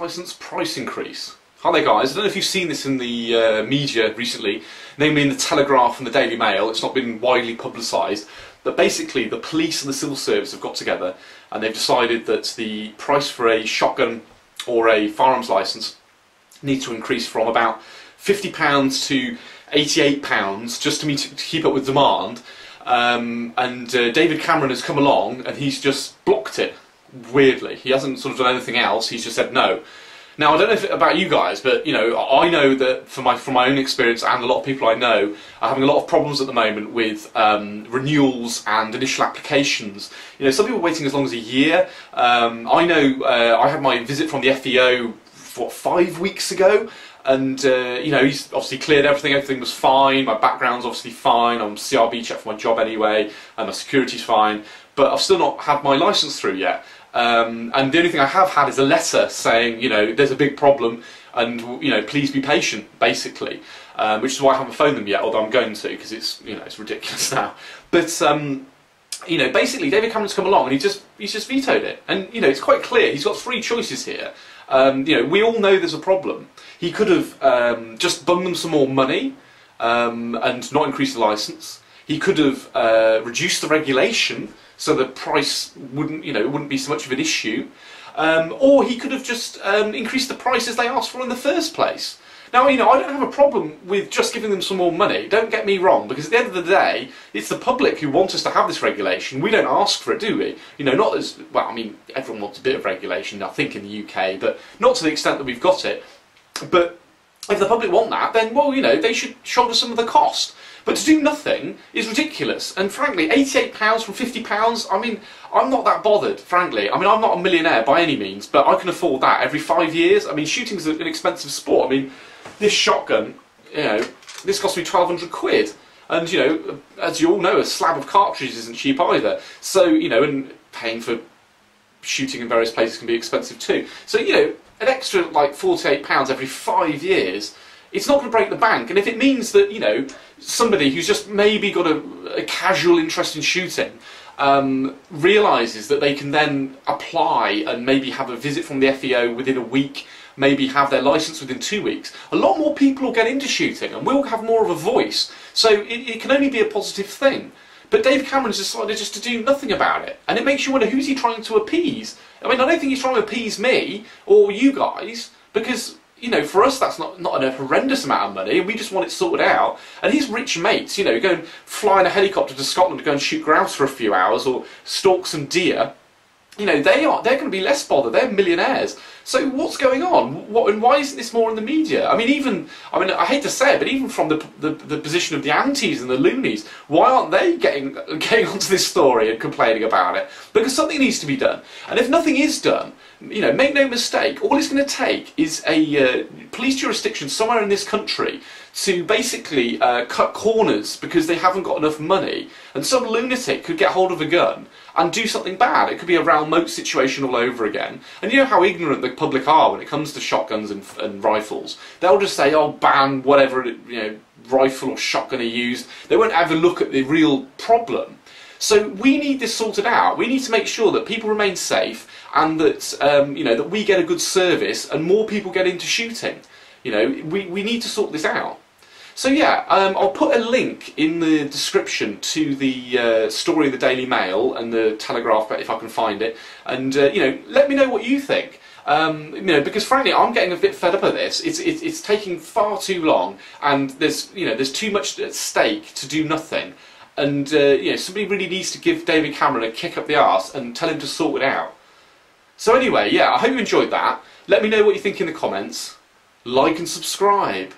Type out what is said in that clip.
licence price increase. Hi there guys, I don't know if you've seen this in the media recently, namely in the Telegraph and the Daily Mail. It's not been widely publicised, but basically the police and the civil service have got together and they've decided that the price for a shotgun or a firearms licence needs to increase from about £50 to £88 just to keep up with demand. David Cameron has come along and he's just blocked it, weirdly. He hasn't sort of done anything else, he's just said no. Now, I don't know about you guys, but you know, I know that from my own experience, and a lot of people I know are having a lot of problems at the moment with renewals and initial applications. You know, some people are waiting as long as a year. I know I had my visit from the FEO 5 weeks ago, and you know, he's obviously cleared everything. Everything was fine. My background's obviously fine. I'm CRB checked for my job anyway, and my security's fine. But I've still not had my licence through yet. And the only thing I have had is a letter saying, you know, there's a big problem and, you know, please be patient, basically. Which is why I haven't phoned them yet, although I'm going to, because it's, you know, it's ridiculous now. But, you know, basically David Cameron's come along and he's just vetoed it. And, you know, it's quite clear, he's got three choices here. You know, we all know there's a problem. He could have just bunged them some more money and not increased the licence. He could have reduced the regulation so the price wouldn't, you know, it wouldn't be so much of an issue, or he could have just increased the prices they asked for in the first place. Now, you know, I don't have a problem with just giving them some more money, don't get me wrong, because at the end of the day, it's the public who want us to have this regulation. We don't ask for it, do we? You know, not as, well, I mean, everyone wants a bit of regulation, I think, in the UK, but not to the extent that we've got it. But if the public want that, then, well, you know, they should shoulder some of the cost. But to do nothing is ridiculous, and frankly, £88 from £50, I mean, I'm not that bothered, frankly. I mean, I'm not a millionaire by any means, but I can afford that every 5 years. I mean, shooting's an expensive sport. I mean, this shotgun, you know, this cost me 1,200 quid. And, you know, as you all know, a slab of cartridges isn't cheap either. So, you know, and paying for shooting in various places can be expensive too. So, you know, an extra, like, £48 every 5 years, it's not going to break the bank. And if it means that, you know, somebody who's just maybe got a casual interest in shooting realises that they can then apply and maybe have a visit from the FEO within a week, maybe have their licence within 2 weeks, a lot more people will get into shooting and we'll have more of a voice. So it can only be a positive thing. But Dave Cameron's decided just to do nothing about it. And it makes you wonder, who's he trying to appease? I mean, I don't think he's trying to appease me or you guys, because, you know, for us that's not a horrendous amount of money, and we just want it sorted out. And his rich mates, you know, go and fly in a helicopter to Scotland to go and shoot grouse for a few hours or stalk some deer. You know, they're going to be less bothered. They're millionaires. So what's going on? And why isn't this more in the media? I mean, I hate to say it, but even from the position of the antis and the loonies, why aren't they getting onto this story and complaining about it? Because something needs to be done. And if nothing is done, you know, make no mistake, all it's going to take is a police jurisdiction somewhere in this country to basically cut corners because they haven't got enough money, and some lunatic could get hold of a gun and do something bad. It could be a Raoul Moat situation all over again. And you know how ignorant the public are when it comes to shotguns and rifles. They'll just say, oh, ban whatever, you know, rifle or shotgun are used. They won't ever look at the real problem. So we need this sorted out. We need to make sure that people remain safe and that, you know, that we get a good service and more people get into shooting. You know, we need to sort this out. So yeah, I'll put a link in the description to the story in the Daily Mail and the Telegraph, if I can find it, and you know, let me know what you think. You know, because frankly, I'm getting a bit fed up of this. It's taking far too long, and there's too much at stake to do nothing. And you know, somebody really needs to give David Cameron a kick up the arse and tell him to sort it out. So anyway, yeah, I hope you enjoyed that. Let me know what you think in the comments. Like and subscribe.